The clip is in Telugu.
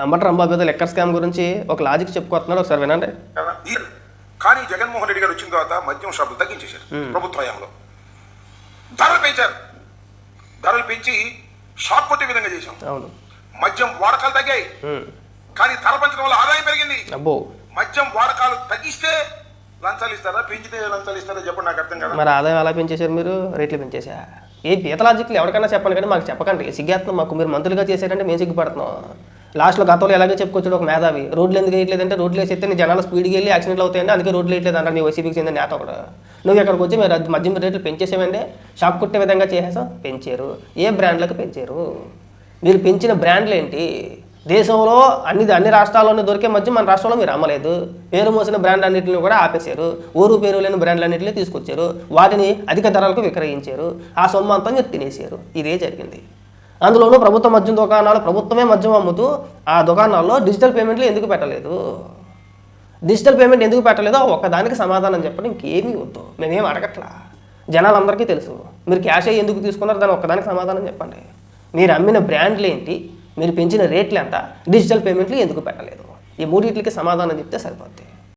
అంబటి రాంబాబు ఏదో లెక్కర్ స్కామ్ గురించి ఒక లాజిక్ చెప్పుకొస్తున్నాడు, ఒకసారి వినండి. కానీ జగన్మోహన్ రెడ్డి గారు వచ్చిన తర్వాత మద్యం షాపులు తగ్గించేశారు. ప్రభుత్వ హయాంలో ధరలు పెంచారు. ధరలు పెంచి షాప్ కొట్టే విధంగా చేశాం. అవును, మద్యం వాడకాలు తగ్గాయి, కానీ ధర పెంచడం వల్ల ఆదాయం పెరిగింది. అబ్బో, మద్యం వాడకాలు తగ్గిస్తే లంచాలు ఇస్తారా, పెంచితే లంచాలు ఇస్తారా చెప్పండి, నాకు అర్థం కదా. మరి ఆదాయం ఎలా పెంచేశారు మీరు? రేట్లు పెంచేసా? ఏ పీత లాజిక్లు ఎవరికైనా చెప్పండి, కానీ మాకు చెప్పకండి. సిగ్గేస్తున్నాం మాకు. మీరు మంత్రులుగా చేశారంటే మేము సిగ్గుపడుతున్నాం. లాస్ట్లో గతంలో ఎలాగే చెప్పుకొచ్చాడు ఒక మేధావి, రోడ్లు ఎందుకు వేయట్లేదంటే రోడ్లు వేసేస్తే నీ జనాలు స్పీడ్కి వెళ్ళి యాక్సిడెంట్లు అవుతాయండి, అందుకే రోడ్లు వేయట్లేదు అంటారు నీ వైసీపీకి చెందిన నేత ఒకడు. నువ్వు ఎక్కడికి వచ్చి మీరు మద్యం రేట్లు పెంచేసామండి, షాప్ కొట్టే విధంగా చేసేసాం. పెంచారు. ఏ బ్రాండ్లకు పెంచారు? మీరు పెంచిన బ్రాండ్లు ఏంటి? దేశంలో అన్ని రాష్ట్రాల్లోనే దొరికే మధ్య మన రాష్ట్రంలో మీరు అమ్మలేదు. పేరు మోసిన బ్రాండ్ అన్నింటిని కూడా ఆపేశారు. ఊరు పేరు లేని బ్రాండ్లన్నింటినీ తీసుకొచ్చారు, వాటిని అధిక ధరలకు విక్రయించారు. ఆ సొమ్ము అంతా మీరు తినేసారు. ఇదే జరిగింది. అందులోనూ ప్రభుత్వ మద్యం దుకాణాలు, ప్రభుత్వమే మద్యం అమ్ముతూ ఆ దుకాణాల్లో డిజిటల్ పేమెంట్లు ఎందుకు పెట్టలేదు? డిజిటల్ పేమెంట్ ఎందుకు పెట్టలేదో ఒక్కదానికి సమాధానం చెప్పండి, ఇంకేమీ వద్దు. మేమేం అడగట్లా, జనాలందరికీ తెలుసు. మీరు క్యాష్ అయ్యి ఎందుకు తీసుకున్నారు, దాని ఒక్కదానికి సమాధానం చెప్పండి. మీరు అమ్మిన బ్రాండ్లు ఏంటి, మీరు పెంచిన రేట్లు ఎంత, డిజిటల్ పేమెంట్లు ఎందుకు పెట్టలేదు? ఈ మూడింటికి సమాధానం చెప్తే సరిపోద్ది.